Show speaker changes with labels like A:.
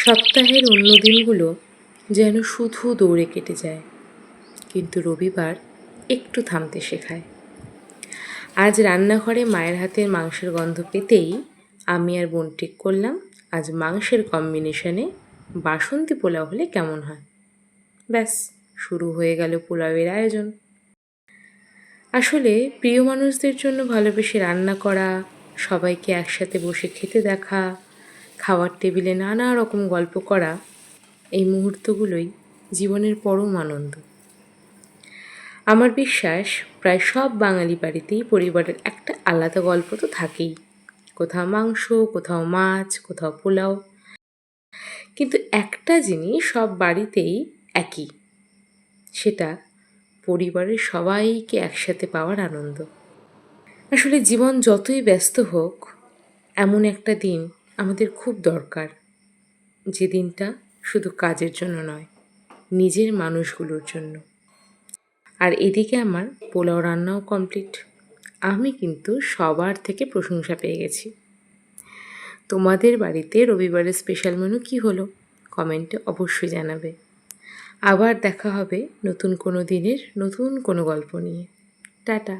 A: সপ্তাহের অন্য দিনগুলো যেন শুধু দৌড়ে কেটে যায়, কিন্তু রবিবার একটু থামতে শেখায়। আজ রান্নাঘরে মায়ের হাতের মাংসের গন্ধ পেতেই আমি আর বোন ঠিক করলাম, আজ মাংসের কম্বিনেশনে বাসন্তী পোলাও হলে কেমন হয়। ব্যাস, শুরু হয়ে গেল পোলাওয়ের আয়োজন। আসলে প্রিয় মানুষদের জন্য ভালোবেসে রান্না করা, সবাইকে একসাথে বসে খেতে দেখা, খাওয়ার টেবিলে নানা রকম গল্প করা, এই মুহূর্তগুলোই জীবনের পরম আনন্দ। আমার বিশ্বাস প্রায় সব বাঙালি বাড়িতেই পরিবারের একটা আলাদা গল্প তো থাকেই। কোথাও মাংস, কোথাও মাছ, কোথাও পোলাও, কিন্তু একটা জিনিস সব বাড়িতেই একই, সেটা পরিবারের সবাইকে একসাথে পাওয়ার আনন্দ। আসলে জীবন যতই ব্যস্ত হোক, এমন একটা দিন আমাদের খুব দরকার, যে দিনটা শুধু কাজের জন্য নয়, নিজের মানুষগুলোর জন্য। আর এদিকে আমার পোলাও রান্নাও কমপ্লিট। আমি কিন্তু সবার থেকে প্রশংসা পেয়ে গেছি। তোমাদের বাড়িতে রবিবারের স্পেশাল মেনু কী হলো কমেন্টে অবশ্যই জানাবে। আবার দেখা হবে নতুন কোনো দিনের নতুন কোনো গল্প নিয়ে। টাটা।